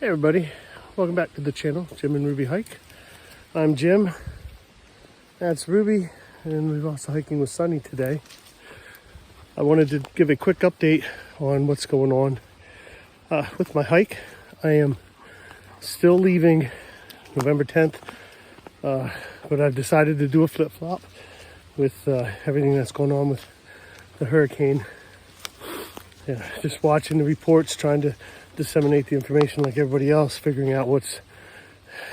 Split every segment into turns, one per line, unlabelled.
Hey everybody, welcome back to the channel, Jim and Ruby Hike. I'm Jim, that's Ruby, and we're also hiking with Sunny today. I wanted to give a quick update on what's going on with my hike. I am still leaving November 10th, but I've decided to do a flip-flop with everything that's going on with the hurricane. Yeah, just watching the reports, trying to disseminate the information like everybody else, figuring out what's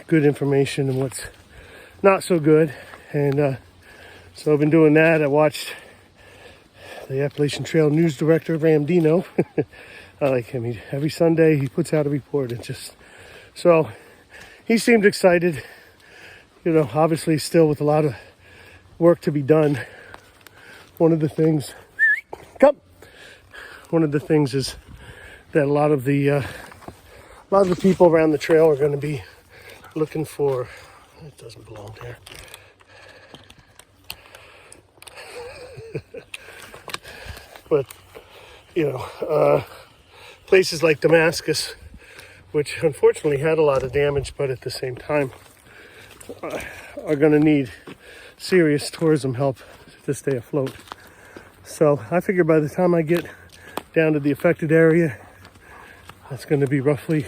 good information and what's not so good. And so I've been doing that. I watched the Appalachian Trail news director, Ram Dino. I like him. Every Sunday he puts out a report, and so he seemed excited. You know, obviously still with a lot of work to be done. One of the things is that a lot of the people around the trail are going to be looking for. It doesn't belong there. But you know, places like Damascus, which unfortunately had a lot of damage, but at the same time are going to need serious tourism help to stay afloat. So I figure by the time I get down to the affected area, that's going to be roughly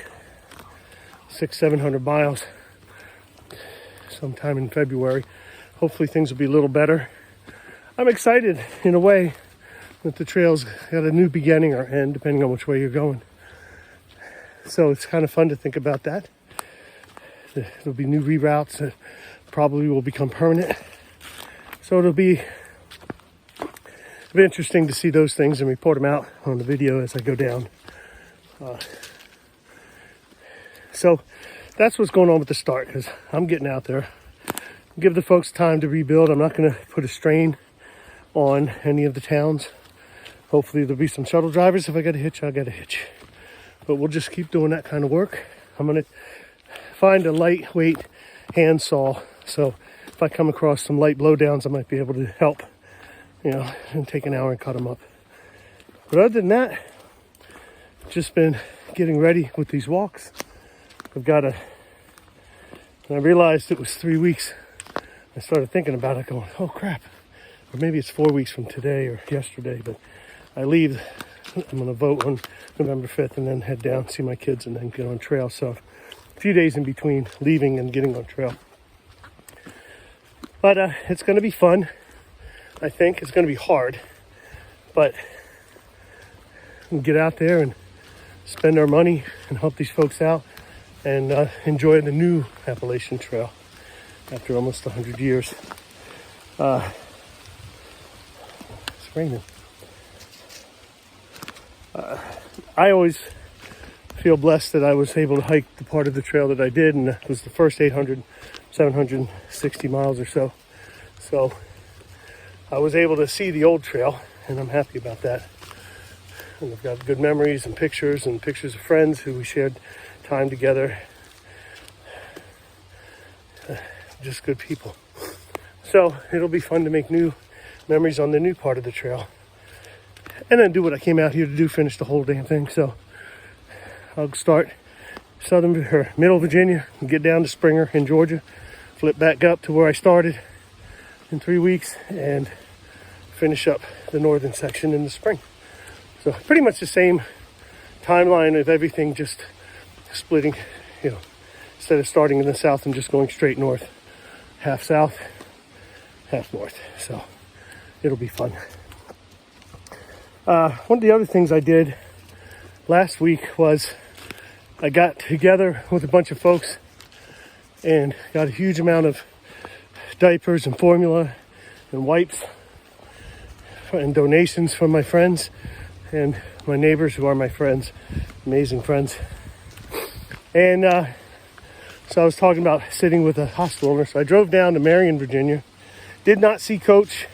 600-700 miles sometime in February. Hopefully things will be a little better. I'm excited in a way that the trail's got a new beginning or end depending on which way you're going. So it's kind of fun to think about that. There'll be new reroutes that probably will become permanent. So it'll be interesting to see those things and report them out on the video as I go down. So that's what's going on with the start, because I'm getting out there. Give the folks time to rebuild. I'm not going to put a strain on any of the towns. Hopefully there'll be some shuttle drivers. If I got a hitch, I'll get a hitch. But we'll just keep doing that kind of work. I'm going to find a lightweight hand saw. So if I come across some light blowdowns, I might be able to help, you know, and take an hour and cut them up. But other than that, just been getting ready with these walks. And I realized it was 3 weeks. I started thinking about it going, oh crap. Or maybe it's 4 weeks from today or yesterday, but I leave. I'm going to vote on November 5th and then head down, see my kids, and then get on trail. So a few days in between leaving and getting on trail. But it's going to be fun. I think it's going to be hard, but we'll get out there and spend our money and help these folks out and enjoy the new Appalachian Trail after almost 100 years. It's raining. I always feel blessed that I was able to hike the part of the trail that I did, and it was the first 760 miles or so. So I was able to see the old trail, and I'm happy about that. And I've got good memories and pictures of friends who we shared time together. Just good people. So it'll be fun to make new memories on the new part of the trail. And then do what I came out here to do, finish the whole damn thing. So I'll start middle Virginia and get down to Springer in Georgia, flip back up to where I started in 3 weeks, and finish up the northern section in the spring. So pretty much the same timeline of everything, just splitting, you know, instead of starting in the south and just going straight north, half south, half north. So it'll be fun. One of the other things I did last week was I got together with a bunch of folks and got a huge amount of diapers and formula and wipes and donations from my friends and my neighbors who are my friends, amazing friends. And so I was talking about sitting with a hospital owner. So I drove down to Marion, Virginia. Did not see Coach,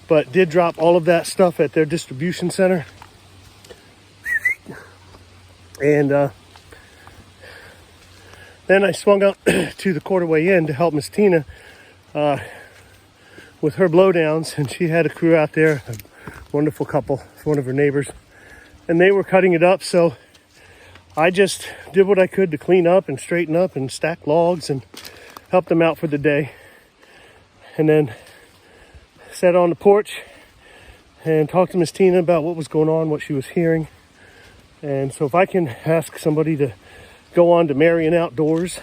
but did drop all of that stuff at their distribution center. And then I swung up to the Quarterway Inn to help Miss Tina with her blowdowns. And she had a crew out there, a wonderful couple, one of her neighbors. And they were cutting it up, so I just did what I could to clean up and straighten up and stack logs and help them out for the day. And then sat on the porch and talked to Miss Tina about what was going on, what she was hearing. And so if I can ask somebody to go on to Marion Outdoors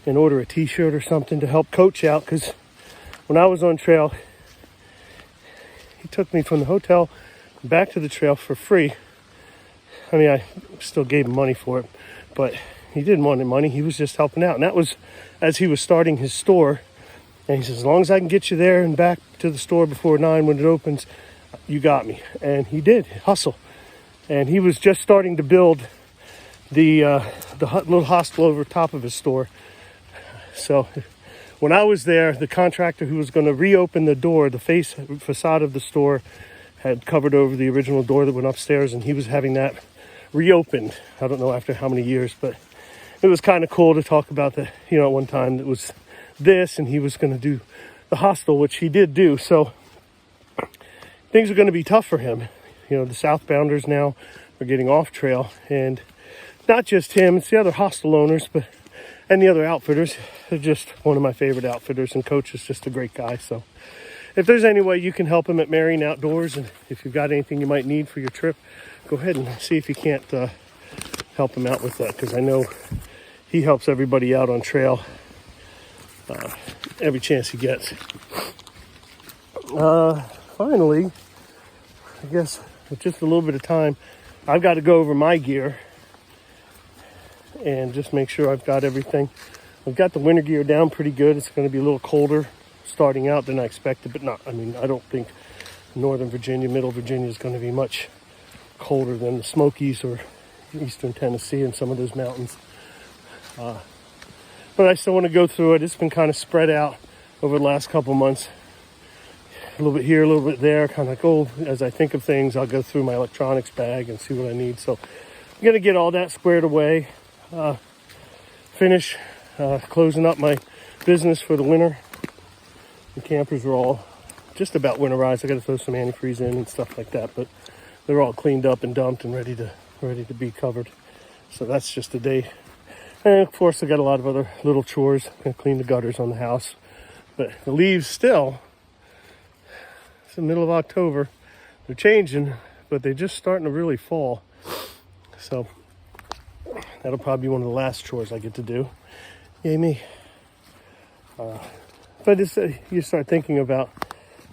and order a t-shirt or something to help Coach out, because when I was on trail, he took me from the hotel back to the trail for free. I mean, I still gave him money for it, but he didn't want any money. He was just helping out. And that was as he was starting his store. And he says, as long as I can get you there and back to the store before 9 when it opens, you got me. And he did, hustle. And he was just starting to build the little hostel over top of his store. So when I was there, the contractor who was going to reopen the door, the facade of the store had covered over the original door that went upstairs, and he was having that reopened. I don't know after how many years, but it was kind of cool to talk about the, at one time it was this, and he was going to do the hostel, which he did do. So things are going to be tough for him. The southbounders now are getting off trail, and not just him, it's the other hostel owners, and the other outfitters. They're just one of my favorite outfitters, and Coach is just a great guy. So if there's any way you can help him at Marion Outdoors, and if you've got anything you might need for your trip, go ahead and see if you can't help him out with that, because I know he helps everybody out on trail every chance he gets. Finally, I guess with just a little bit of time, I've got to go over my gear and just make sure I've got everything. I've got the winter gear down pretty good. It's going to be a little colder starting out than I expected, but I don't think Northern Virginia, Middle Virginia is going to be much colder than the Smokies or Eastern Tennessee and some of those mountains. But I still want to go through it. It's been kind of spread out over the last couple months. A little bit here, a little bit there, kind of as I think of things, I'll go through my electronics bag and see what I need. So I'm going to get all that squared away, finish closing up my business for the winter. The campers are all just about winterized. I got to throw some antifreeze in and stuff like that, but they're all cleaned up and dumped and ready to be covered. So that's just a day. And of course, I got a lot of other little chores. I'm going to clean the gutters on the house. But the leaves still, it's the middle of October. They're changing, but they're just starting to really fall. So that'll probably be one of the last chores I get to do. Yay me. But it's, you start thinking about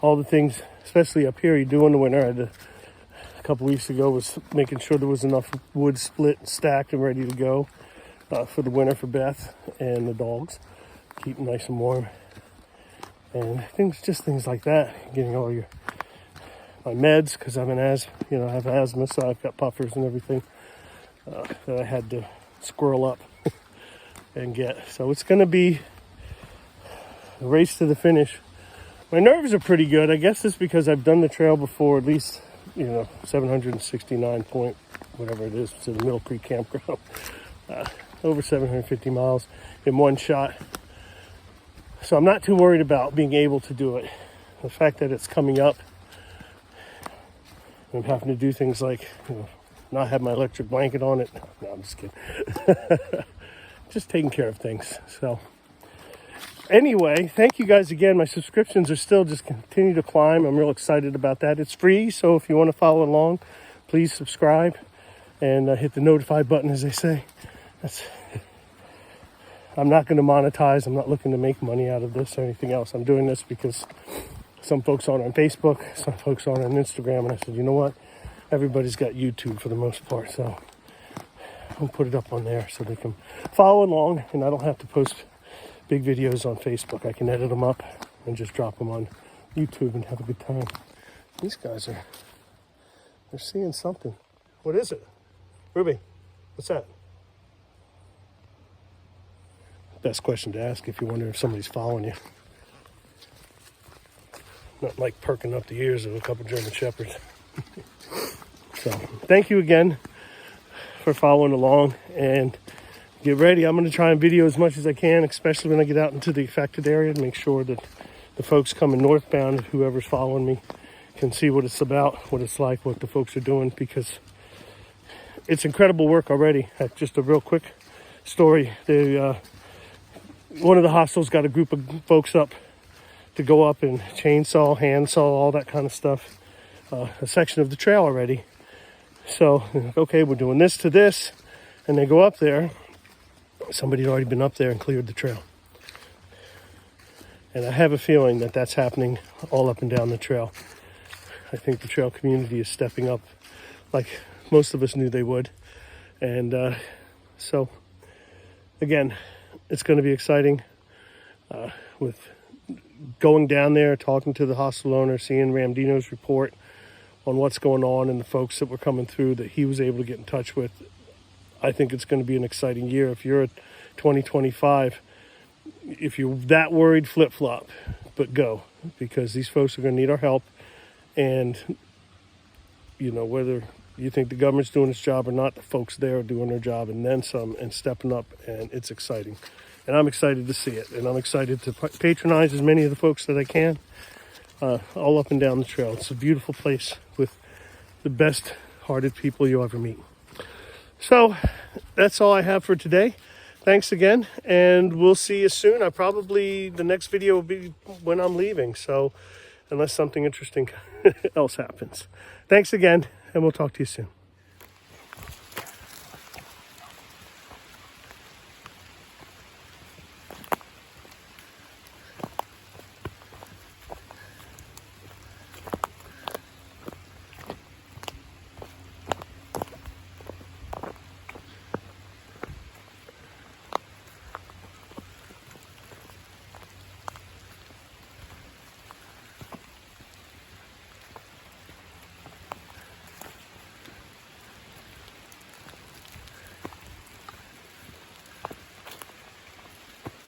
all the things, especially up here, you do in the winter. I had a couple weeks ago was making sure there was enough wood split, stacked, and ready to go for the winter for Beth and the dogs. Keep them nice and warm. And things like that. Getting all my meds, because I have asthma, so I've got puffers and everything that I had to squirrel up and get. So it's going to be a race to the finish. My nerves are pretty good. I guess it's because I've done the trail before, at least 769 point, whatever it is, to the Mill Creek Campground. Over 750 miles in one shot. So I'm not too worried about being able to do it. The fact that it's coming up, I'm having to do things like not have my electric blanket on it. No, I'm just kidding. Just taking care of things. So anyway, thank you guys again. My subscriptions are still just continue to climb. I'm real excited about that. It's free, so if you want to follow along, please subscribe and hit the notify button, as they say. I'm not going to monetize. I'm not looking to make money out of this or anything else. I'm doing this because some folks aren't on Facebook, some folks aren't on Instagram, and I said, you know what? Everybody's got YouTube for the most part, so I'll put it up on there so they can follow along, and I don't have to post big videos on Facebook. I can edit them up and just drop them on YouTube and have a good time. These guys they're seeing something. What is it? Ruby, what's that? Best question to ask if you wonder if somebody's following you. Not like perking up the ears of a couple German Shepherds. So thank you again for following along, and get ready. I'm going to try and video as much as I can, especially when I get out into the affected area, to make sure that the folks coming northbound, whoever's following me, can see what it's about, what it's like, what the folks are doing, because it's incredible work already. Just a real quick story. One of the hostels got a group of folks up to go up and chainsaw, handsaw, all that kind of stuff. A section of the trail already. So, okay, we're doing this to this. And they go up there. Somebody had already been up there and cleared the trail. And I have a feeling that that's happening all up and down the trail. I think the trail community is stepping up like most of us knew they would. And so, again, it's going to be exciting with going down there, talking to the hostel owner, seeing Ramdino's report on what's going on and the folks that were coming through that he was able to get in touch with. I think it's going to be an exciting year. If you're at 2025, if you're that worried, flip-flop, but go, because these folks are going to need our help. And, you know, whether you think the government's doing its job or not, the folks there are doing their job and then some and stepping up, and it's exciting. And I'm excited to see it, and I'm excited to patronize as many of the folks that I can all up and down the trail. It's a beautiful place with the best-hearted people you'll ever meet. So that's all I have for today. Thanks again, and we'll see you soon. The next video will be when I'm leaving, so unless something interesting else happens. Thanks again, and we'll talk to you soon.